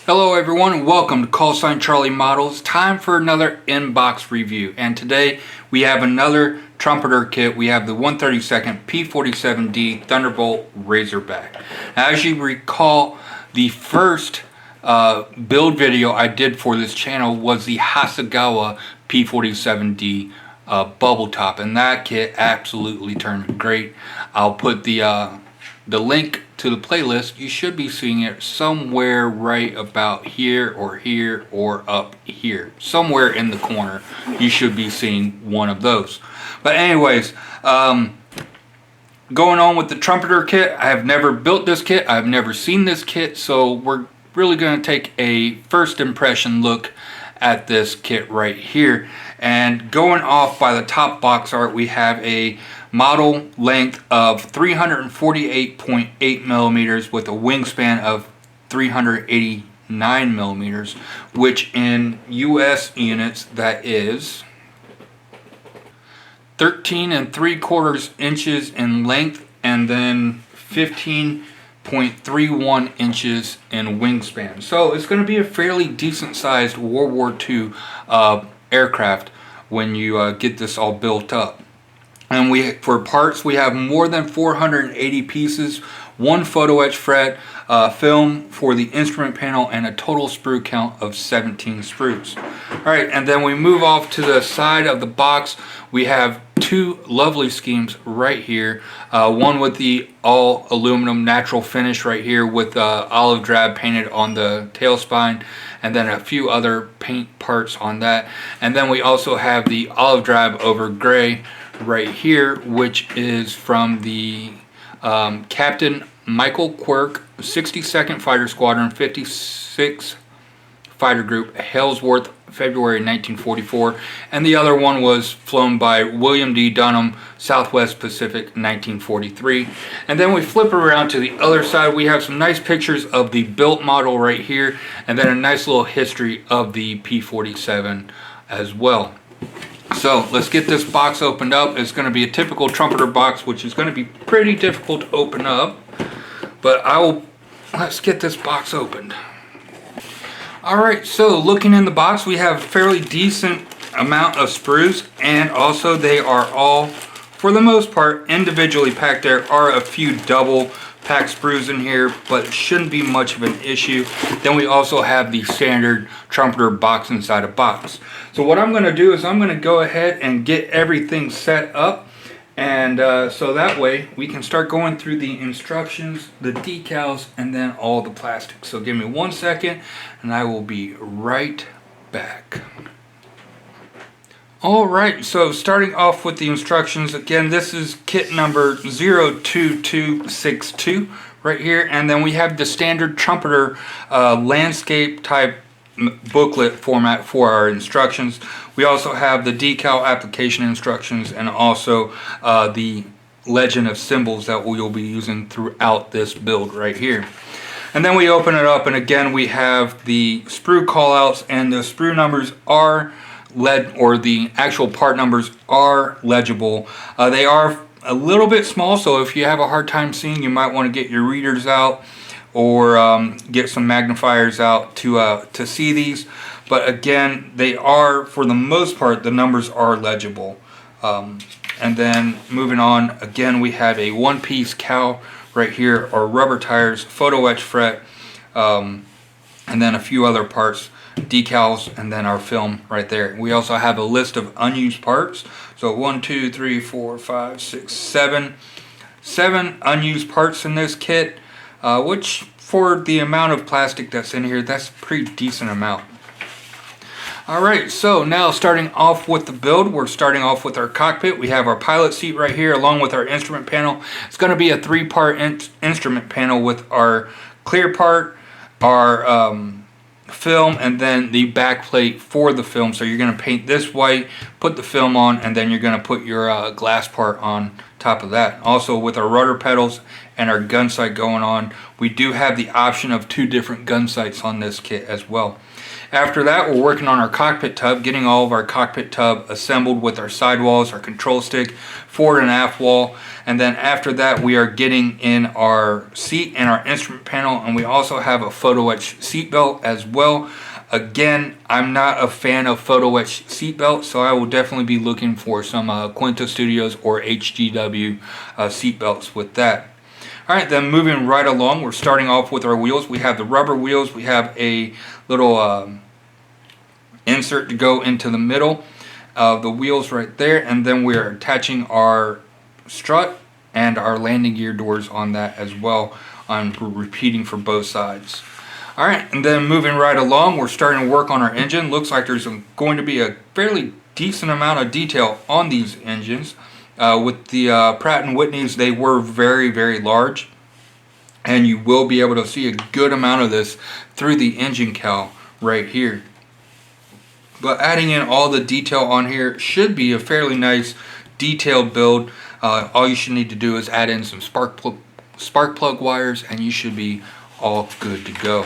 Hello everyone, welcome to Call Sign Charlie Models. Time for another inbox review, and today we have another Trumpeter kit. We have the 132nd P-47D Thunderbolt Razorback. As you recall, the first build video I did for this channel was the Hasegawa P-47D bubble top, and that kit absolutely turned great. I'll put the link to the playlist. You should be seeing it somewhere right about here or up here. Somewhere in the corner you should be seeing one of those. But anyways, going on with the Trumpeter kit, I have never built this kit. I've never seen this kit, so we're really going to take a first impression look at this kit right here. And going off by the top box art, we have a model length of 348.8 millimeters with a wingspan of 389 millimeters, which in US units that is 13 3/4 inches in length and then 15.31 inches in wingspan. So it's going to be a fairly decent sized World War II aircraft when you get this all built up. And for parts, we have more than 480 pieces, one photo etch fret, film for the instrument panel, and a total sprue count of 17 sprues. Alright, and then we move off to the side of the box. We have two lovely schemes right here. One with the all aluminum natural finish right here with olive drab painted on the tail spine, and then a few other paint parts on that. And then we also have the olive drab over gray right here, which is from the Captain Michael Quirk 62nd Fighter Squadron 56 Fighter Group, Halesworth, February 1944, and the other one was flown by William D. Dunham, Southwest Pacific, 1943. And then we flip around to the other side. We have some nice pictures of the built model right here, and then a nice little history of the P-47 as well. So let's get this box opened up. It's going to be a typical Trumpeter box, which is going to be pretty difficult to open up, but let's get this box opened. Alright, so looking in the box, we have a fairly decent amount of sprues, and also they are all, for the most part, individually packed. There are a few double packed sprues in here, but it shouldn't be much of an issue. Then we also have the standard Trumpeter box inside a box. So what I'm going to do is I'm going to go ahead and get everything set up, and so that way we can start going through the instructions, the decals, and then all the plastic. So give me 1 second and I will be right back. Alright, so starting off with the instructions, again, this is kit number 02262 right here, and then we have the standard Trumpeter landscape type booklet format for our instructions. We also have the decal application instructions, and also the legend of symbols that we will be using throughout this build right here. And then we open it up, and again we have the sprue callouts, and the sprue numbers are the actual part numbers are legible. They are a little bit small, so if you have a hard time seeing, you might want to get your readers out or get some magnifiers out to see these. But again, they are, for the most part, the numbers are legible. And then moving on, again we have a one-piece cowl right here, or rubber tires, photo etch fret, and then a few other parts, decals, and then our film right there. We also have a list of unused parts. So 1, 2, 3, 4, 5, 6, 7 unused parts in this kit, which for the amount of plastic that's in here, that's a pretty decent amount. Alright, so now starting off with the build, we're starting off with our cockpit. We have our pilot seat right here along with our instrument panel. It's going to be a three-part instrument panel with our clear part, our film, and then the back plate for the film. So you're going to paint this white, put the film on, and then you're going to put your glass part on top of that. Also, with our rudder pedals and our gun sight going on, we do have the option of 2 different gun sights on this kit as well. After that, we're working on our cockpit tub, getting all of our cockpit tub assembled with our sidewalls, our control stick, forward and aft wall. And then after that, we are getting in our seat and our instrument panel, and we also have a photo etch seat belt as well. Again, I'm not a fan of photo etch seat belts, so I will definitely be looking for some Quinta Studios or HGW seat belts with that. Alright, then moving right along, we're starting off with our wheels. We have the rubber wheels. We have a little insert to go into the middle of the wheels right there, and then we're attaching our strut and our landing gear doors on that as well. We're repeating for both sides. Alright, and then moving right along, we're starting to work on our engine. Looks like there's going to be a fairly decent amount of detail on these engines. With the Pratt & Whitneys, they were very, very large, and you will be able to see a good amount of this through the engine cowl right here. But adding in all the detail on here should be a fairly nice detailed build. All you should need to do is add in some spark plug wires, and you should be all good to go.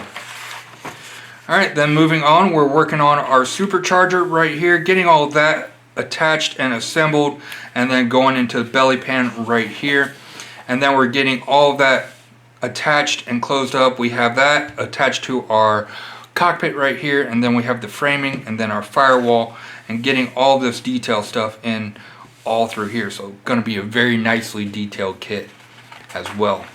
Alright, then moving on, we're working on our supercharger right here, getting all of that attached and assembled, and then going into the belly pan right here. And then we're getting all of that attached and closed up. We have that attached to our cockpit right here, and then we have the framing and then our firewall, and getting all this detail stuff in all through here. So going to be a very nicely detailed kit as well.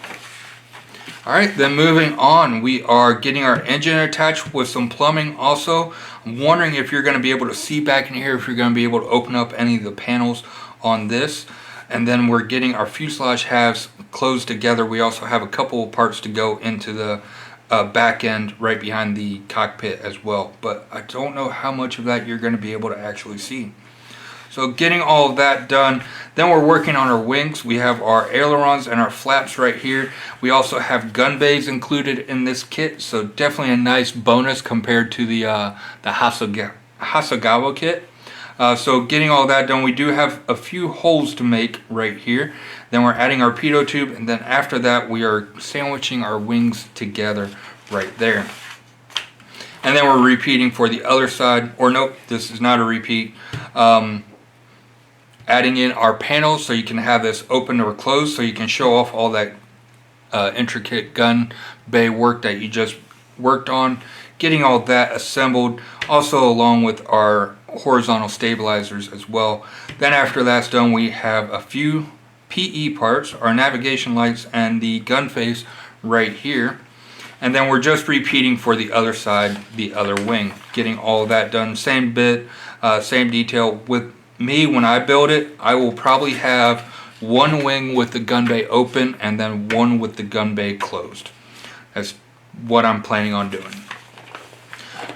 Alright, then moving on, we are getting our engine attached with some plumbing also. I'm wondering if you're going to be able to see back in here, if you're going to be able to open up any of the panels on this. And then we're getting our fuselage halves closed together. We also have a couple of parts to go into the back end right behind the cockpit as well. But I don't know how much of that you're going to be able to actually see. So getting all of that done, then we're working on our wings. We have our ailerons and our flaps right here. We also have gun bays included in this kit, so definitely a nice bonus compared to the Hasegawa kit. So getting all that done, we do have a few holes to make right here. Then we're adding our pitot tube, and then after that we are sandwiching our wings together right there. And then we're repeating for the other side, or nope, this is not a repeat. Adding in our panels so you can have this open or closed, so you can show off all that intricate gun bay work that you just worked on. Getting all that assembled, also along with our horizontal stabilizers as well. Then after that's done, we have a few PE parts, our navigation lights and the gun face right here. And then we're just repeating for the other side, the other wing. Getting all of that done, same bit, same detail. With me, when I build it, I will probably have one wing with the gun bay open and then one with the gun bay closed. That's what I'm planning on doing.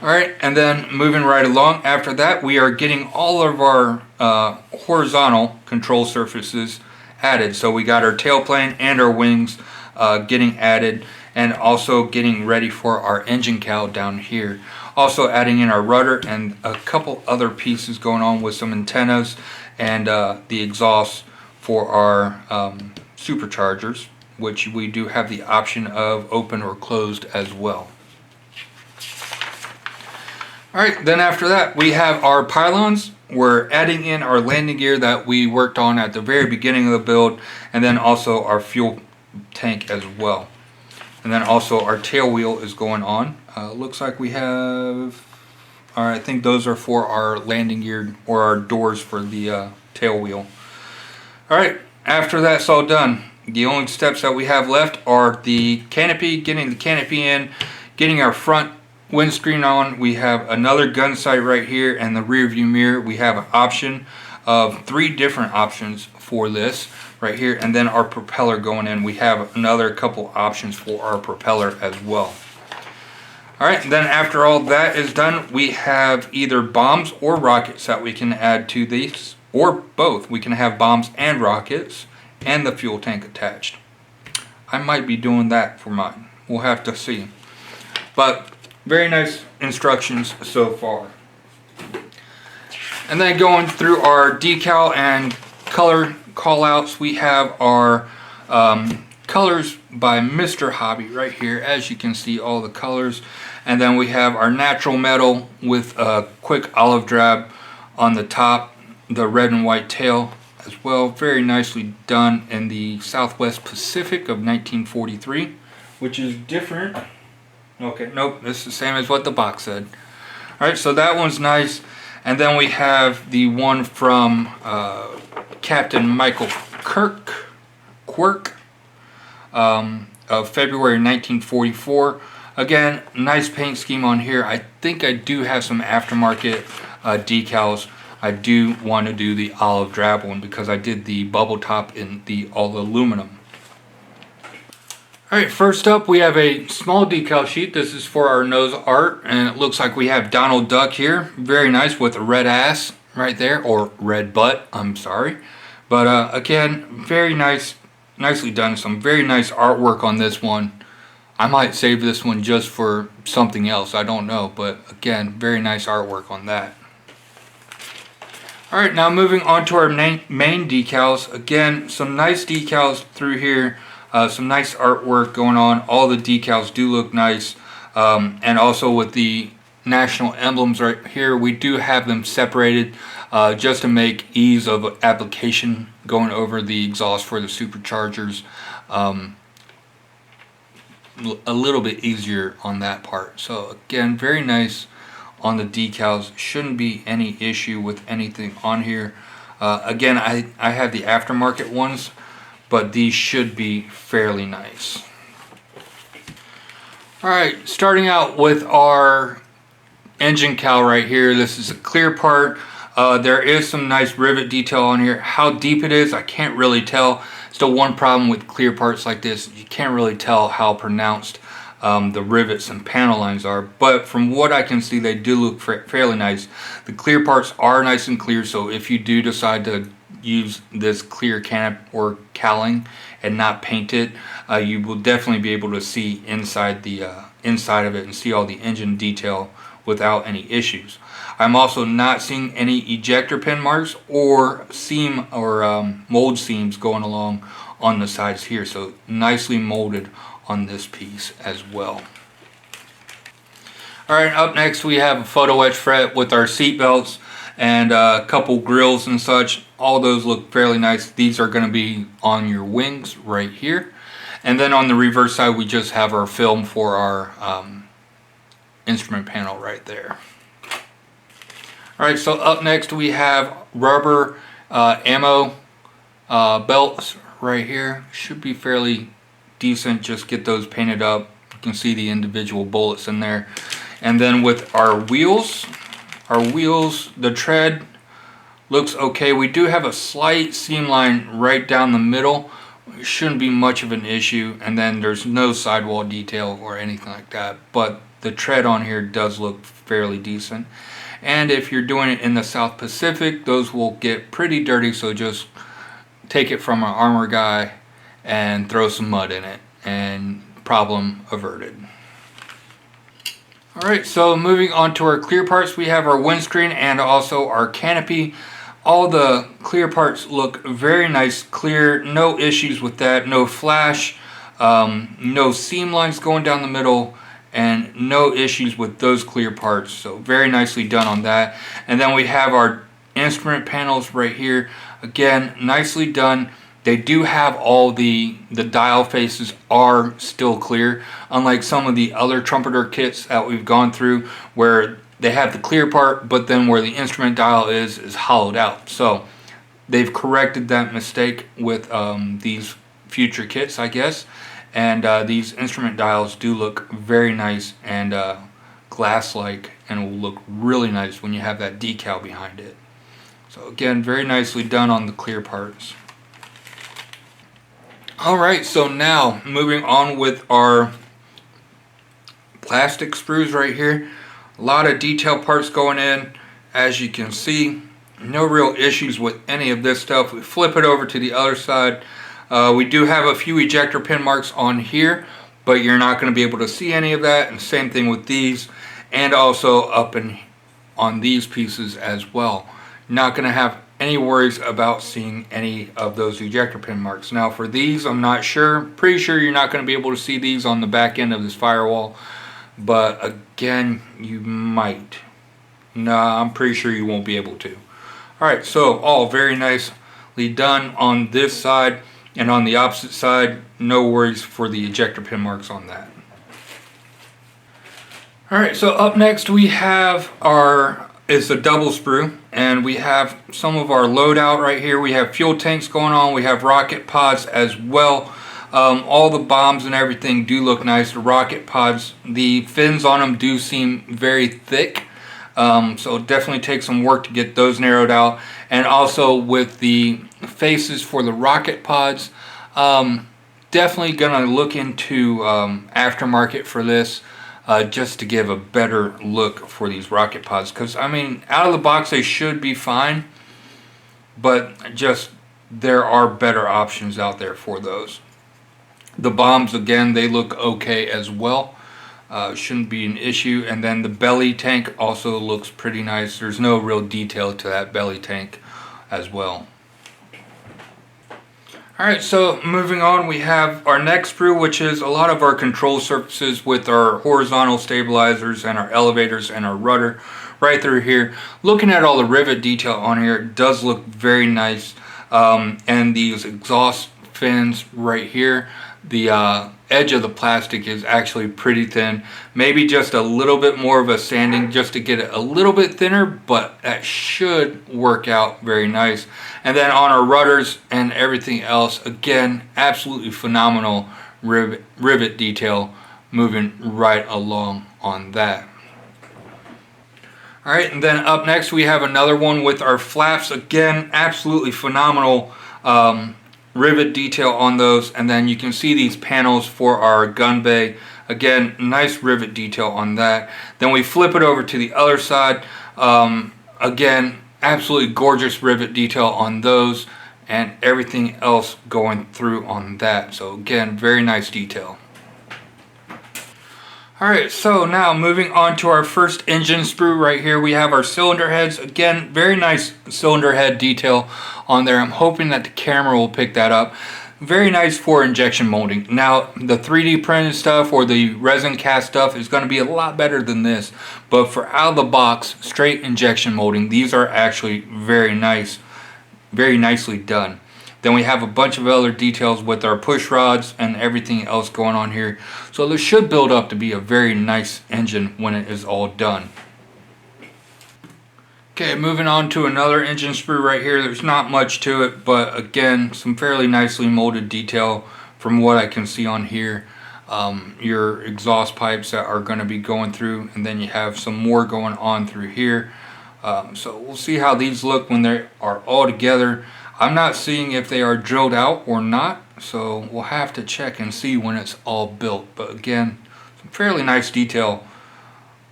Alright, and then moving right along, after that we are getting all of our horizontal control surfaces added. So we got our tailplane and our wings getting added, and also getting ready for our engine cowl down here. Also adding in our rudder and a couple other pieces going on with some antennas and the exhaust for our superchargers, which we do have the option of open or closed as well. Alright, then after that we have our pylons. We're adding in our landing gear that we worked on at the very beginning of the build, and then also our fuel tank as well. And then also our tail wheel is going on. Looks like we have, I think those are for our landing gear or our doors for the tail wheel. Alright, after that's all done, the only steps that we have left are the canopy, getting the canopy in, getting our front windscreen on. We have another gun sight right here, and the rear view mirror. We have an option of 3 different options for this right here, and then our propeller going in. We have another couple options for our propeller as well. Alright, then after all that is done, we have either bombs or rockets that we can add to these, or both. We can have bombs and rockets and the fuel tank attached. I might be doing that for mine. We'll have to see. But very nice instructions so far. And then going through our decal and color call outs, we have our colors by Mr. Hobby right here. As you can see, all the colors. And then we have our natural metal with a quick olive drab on the top, the red and white tail as well. Very nicely done in the Southwest Pacific of 1943, which is different. Okay, nope, this is the same as what the box said. Alright, so that one's nice. And then we have the one from Captain Michael Quirk of February 1944. Again, nice paint scheme on here. I think I do have some aftermarket decals. I do want to do the olive drab one because I did the bubble top in the all aluminum. Alright, first up we have a small decal sheet. This is for our nose art, and it looks like we have Donald Duck here. Very nice with a red ass right there, or red butt, I'm sorry. But again, very nice, nicely done. Some very nice artwork on this one. I might save this one just for something else, I don't know. But again, very nice artwork on that. Alright, now moving on to our main decals. Again, some nice decals through here. Some nice artwork going on. All the decals do look nice. And also with the national emblems right here, we do have them separated just to make ease of application going over the exhaust for the superchargers. A little bit easier on that part. So again, very nice on the decals. Shouldn't be any issue with anything on here. Again, I have the aftermarket ones, but these should be fairly nice. Alright, starting out with our engine cowl right here. This is a clear part. There is some nice rivet detail on here. How deep it is, I can't really tell. Still, one problem with clear parts like this, you can't really tell how pronounced the rivets and panel lines are. But from what I can see, they do look fairly nice. The clear parts are nice and clear, so if you do decide to use this clear canop or cowling and not paint it, you will definitely be able to see inside the inside of it and see all the engine detail without any issues. I'm also not seeing any ejector pin marks or seam or mold seams going along on the sides here, so nicely molded on this piece as well. Alright, up next we have a photo etch fret with our seat belts and a couple grills and such. All those look fairly nice. These are going to be on your wings right here. And then on the reverse side we just have our film for our instrument panel right there. Alright, so up next we have rubber ammo belts right here. Should be fairly decent. Just get those painted up. You can see the individual bullets in there. And then with our wheels, the tread looks okay. We do have a slight seam line right down the middle. It shouldn't be much of an issue. And then there's no sidewall detail or anything like that. But the tread on here does look fairly decent. And if you're doing it in the South Pacific, those will get pretty dirty. So just take it from an armor guy and throw some mud in it, and problem averted. Alright, so moving on to our clear parts, we have our windscreen and also our canopy. All the clear parts look very nice, clear, no issues with that, no flash, no seam lines going down the middle, and no issues with those clear parts. So very nicely done on that. And then we have our instrument panels right here. Again, nicely done. They do have all the dial faces are still clear, unlike some of the other Trumpeter kits that we've gone through where they have the clear part, but then where the instrument dial is hollowed out. So they've corrected that mistake with these future kits, I guess. And these instrument dials do look very nice and glass-like, and will look really nice when you have that decal behind it. So again, very nicely done on the clear parts. Alright, so now moving on with our plastic sprues right here. A lot of detail parts going in, as you can see. No real issues with any of this stuff. We flip it over to the other side. We do have a few ejector pin marks on here, but you're not going to be able to see any of that. And same thing with these, and also up on these pieces as well. Not going to have any worries about seeing any of those ejector pin marks. Now for these, I'm not sure. Pretty sure you're not going to be able to see these on the back end of this firewall. But again, you might. Nah, I'm pretty sure you won't be able to. Alright, so all very nicely done on this side. And on the opposite side, no worries for the ejector pin marks on that. Alright, so up next we have it's a double sprue, and we have some of our loadout right here. We have fuel tanks going on, we have rocket pods as well. All the bombs and everything do look nice. The rocket pods, the fins on them do seem very thick. So it definitely takes some work to get those narrowed out. And also with the faces for the rocket pods, definitely gonna look into aftermarket for this, just to give a better look for these rocket pods. Because I mean, out of the box they should be fine, but just there are better options out there for those. The bombs, again, they look okay as well. Shouldn't be an issue. And then the belly tank also looks pretty nice. There's no real detail to that belly tank as well. Alright, so moving on, we have our next sprue, which is a lot of our control surfaces with our horizontal stabilizers and our elevators and our rudder right through here. Looking at all the rivet detail on here, it does look very nice. And these exhaust fins right here, the edge of the plastic is actually pretty thin. Maybe just a little bit more of a sanding just to get it a little bit thinner, but that should work out very nice. And then on our rudders and everything else, again, absolutely phenomenal rivet detail moving right along on that. Alright, and then up next we have another one with our flaps. Again, absolutely phenomenal rivet detail on those. And then you can see these panels for our gun bay. Again, nice rivet detail on that. Then we flip it over to the other side. Again, absolutely gorgeous rivet detail on those, and everything else going through on that. So again, very nice detail. Alright, so now moving on to our first engine sprue right here, we have our cylinder heads. Again, very nice cylinder head detail on there. I'm hoping that the camera will pick that up. Very nice for injection molding. Now, the 3D printed stuff or the resin cast stuff is going to be a lot better than this. But for out of the box, straight injection molding, these are actually very nice, very nicely done. Then we have a bunch of other details with our push rods and everything else going on here. So this should build up to be a very nice engine when it is all done. Okay, moving on to another engine sprue right here. There's not much to it, but again, some fairly nicely molded detail from what I can see on here. Your exhaust pipes that are going to be going through, and then you have some more going on through here. So we'll see how these look when they are all together. I'm not seeing if they are drilled out or not, so we'll have to check and see when it's all built. But again, some fairly nice detail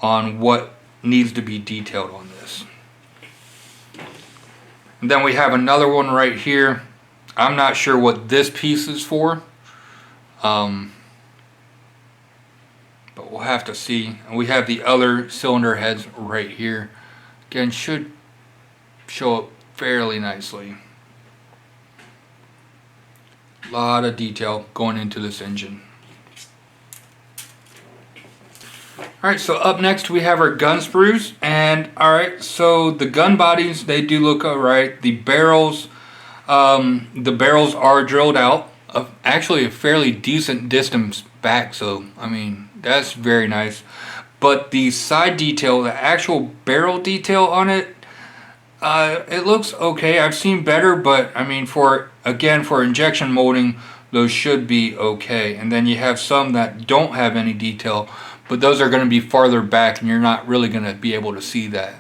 on what needs to be detailed on this. And then we have another one right here. I'm not sure what this piece is for, but we'll have to see. And we have the other cylinder heads right here. Again, should show up fairly nicely. A lot of detail going into this engine. Alright, so up next we have our gun sprues. And alright, so the gun bodies, they do look alright. The barrels are drilled out. Actually a fairly decent distance back, so I mean, that's very nice. But the side detail, the actual barrel detail on it, it looks okay. I've seen better, but I mean, for injection molding, those should be okay. And then you have some that don't have any detail, but those are going to be farther back and you're not really going to be able to see that.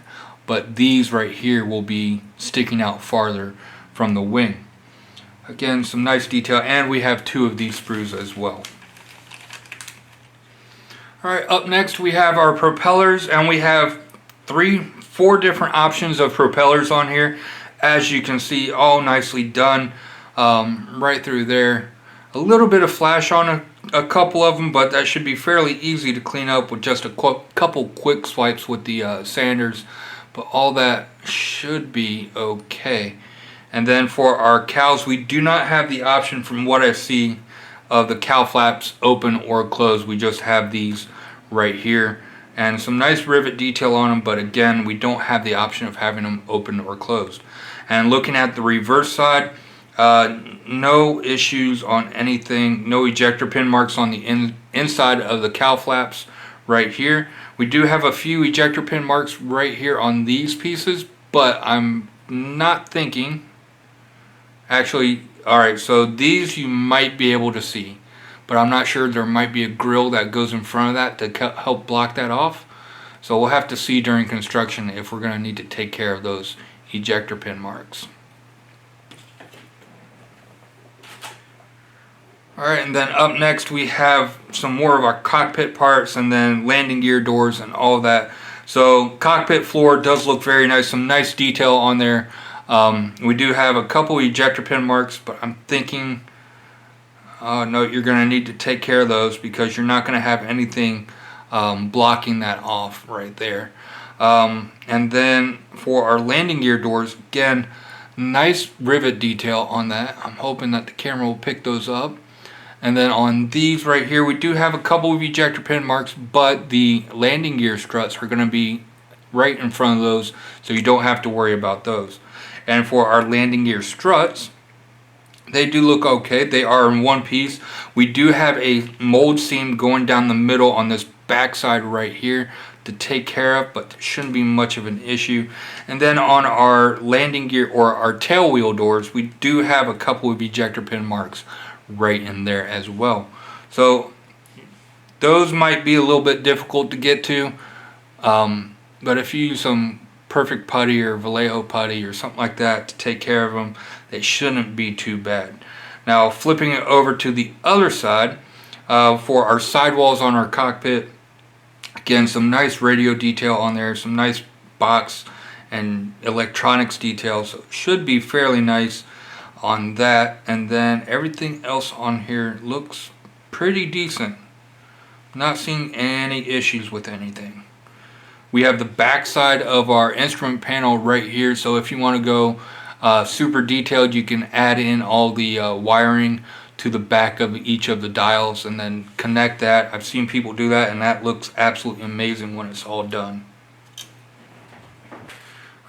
But these right here will be sticking out farther from the wing. Again, some nice detail, and we have two of these sprues as well. Alright, up next we have our propellers, and we have 4 different options of propellers on here. As you can see, all nicely done right through there. A little bit of flash on a couple of them, but that should be fairly easy to clean up with just a couple quick swipes with the sanders. but all that should be okay. And then for our cowls, we do not have the option, from what I see, of the cowl flaps open or closed. We just have these right here, and some nice rivet detail on them, but again, we don't have the option of having them open or closed. And looking at the reverse side, no issues on anything, no ejector pin marks on the inside of the cowl flaps right here. We do have a few ejector pin marks right here on these pieces, but I'm not thinking, actually, alright, so these you might be able to see, but I'm not sure. There might be a grill that goes in front of that to help block that off. So we'll have to see during construction if we're going to need to take care of those ejector pin marks. Alright, and then up next we have some more of our cockpit parts, and then landing gear doors and all of that. So cockpit floor does look very nice, some nice detail on there. We do have a couple ejector pin marks, but I'm thinking, no, you're going to need to take care of those because you're not going to have anything blocking that off right there. And then for our landing gear doors, again, nice rivet detail on that. I'm hoping that the camera will pick those up. And then on these right here, we do have a couple of ejector pin marks, but the landing gear struts are going to be right in front of those, so you don't have to worry about those. And for our landing gear struts, they do look okay. They are in one piece. We do have a mold seam going down the middle on this backside right here to take care of, but there shouldn't be much of an issue. And then on our landing gear or our tail wheel doors, we do have a couple of ejector pin marks right in there as well. So those might be a little bit difficult to get to, but if you use some perfect putty or Vallejo putty or something like that to take care of them, they shouldn't be too bad. Now flipping it over to the other side, for our sidewalls on our cockpit, again, some nice radio detail on there, some nice box and electronics details, so it should be fairly nice on that. And then everything else on here looks pretty decent. Not seeing any issues with anything. We have the back side of our instrument panel right here, so if you want to go super detailed, you can add in all the wiring to the back of each of the dials and then connect that. I've seen people do that, and that looks absolutely amazing when it's all done.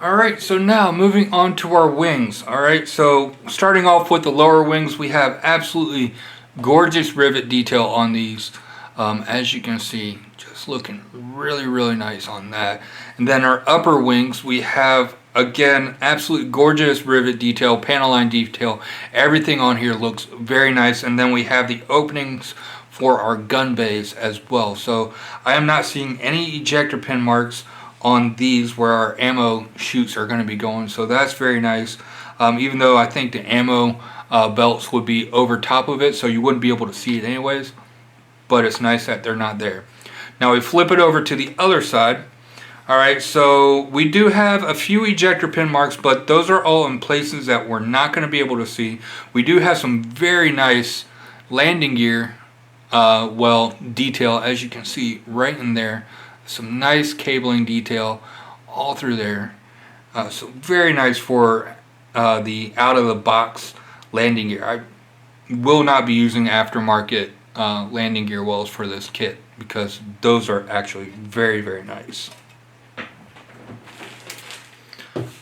Alright, so now moving on to our wings. Alright, so starting off with the lower wings, we have absolutely gorgeous rivet detail on these. As you can see, just looking really nice on that. And then our upper wings, we have, again, absolutely gorgeous rivet detail, panel line detail. Everything on here looks very nice. And then we have the openings for our gun bays as well. So I am not seeing any ejector pin marks on these where our ammo chutes are going to be going, so that's very nice. Even though I think the ammo belts would be over top of it, so you wouldn't be able to see it anyways, but it's nice that they're not there. Now we flip it over to the other side. Alright, so we do have a few ejector pin marks, but those are all in places that we're not going to be able to see. We do have some very nice landing gear detail, as you can see right in there. Some nice cabling detail all through there. So very nice for the out of the box landing gear. I will not be using aftermarket landing gear wells for this kit because those are actually very nice.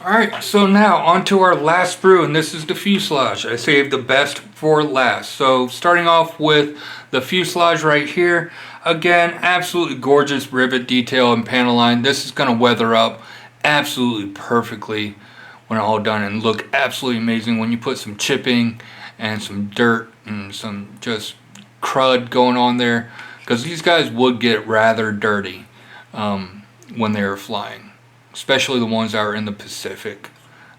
Alright, so now on to our last sprue, and this is the fuselage. I saved the best for last. So starting off with the fuselage right here, again, absolutely gorgeous rivet detail and panel line. This is going to weather up absolutely perfectly when all done and look absolutely amazing when you put some chipping and some dirt and some just crud going on there, because these guys would get rather dirty when they were flying, especially the ones that are in the Pacific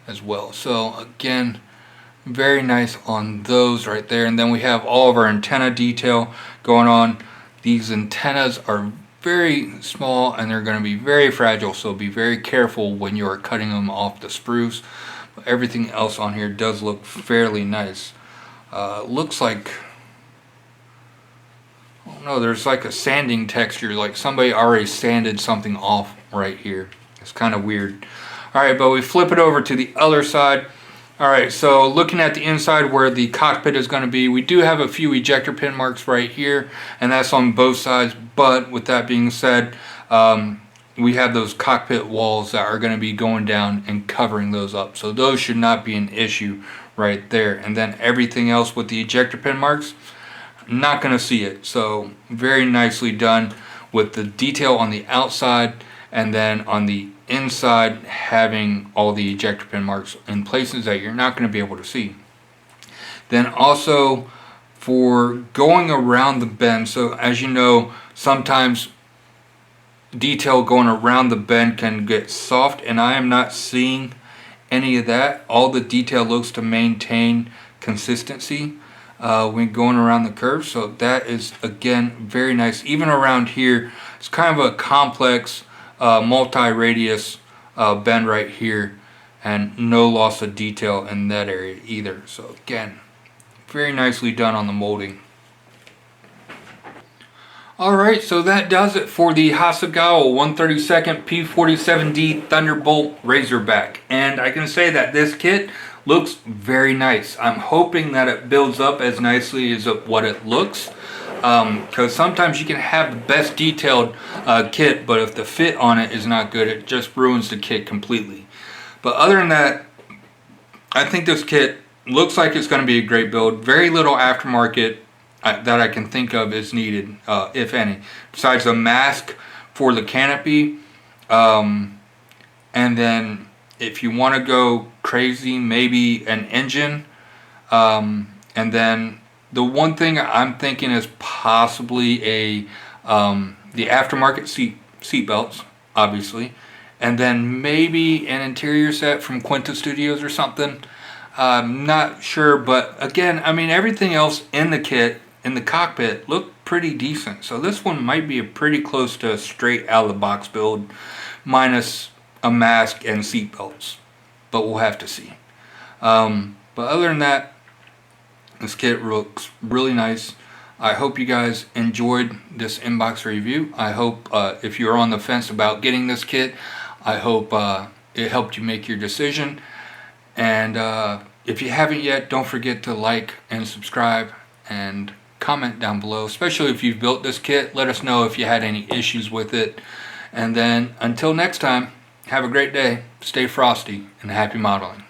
as well. So again, very nice on those right there. And then we have all of our antenna detail going on. These antennas are very small and they're going to be very fragile, so be very careful when you are cutting them off the sprues. But everything else on here does look fairly nice. Looks like, I don't know, there's like a sanding texture, like somebody already sanded something off right here. It's kind of weird. Alright, but we flip it over to the other side. Alright, so looking at the inside where the cockpit is going to be, we do have a few ejector pin marks right here, and that's on both sides. But with that being said, we have those cockpit walls that are going to be going down and covering those up. So those should not be an issue right there. And then everything else with the ejector pin marks, not going to see it. So very nicely done with the detail on the outside, and then on the inside having all the ejector pin marks in places that you're not going to be able to see. Then also for going around the bend, so as you know, sometimes detail going around the bend can get soft, and I am not seeing any of that. All the detail looks to maintain consistency when going around the curve, so that is again very nice. Even around here, it's kind of a complex multi-radius bend right here, and no loss of detail in that area either. So again, very nicely done on the molding. Alright, so that does it for the Hasegawa 132nd P-47D Thunderbolt Razorback. And I can say that this kit looks very nice. I'm hoping that it builds up as nicely as what it looks. Because sometimes you can have the best detailed kit, but if the fit on it is not good, it just ruins the kit completely. But other than that, I think this kit looks like it's going to be a great build. Very little aftermarket that I can think of is needed, if any, besides a mask for the canopy. And then if you want to go crazy, maybe an engine. And then the one thing I'm thinking is possibly the aftermarket seat belts, obviously, and then maybe an interior set from Quinta Studios or something. I'm not sure, but again, I mean, everything else in the kit, in the cockpit, looked pretty decent. So this one might be a pretty close to a straight out of the box build, minus a mask and seat belts, but we'll have to see. But other than that, this kit looks really nice. I hope you guys enjoyed this inbox review. I hope if you're on the fence about getting this kit, I hope it helped you make your decision. And if you haven't yet, don't forget to like and subscribe and comment down below, especially if you've built this kit. Let us know if you had any issues with it. And then until next time, have a great day, stay frosty, and happy modeling.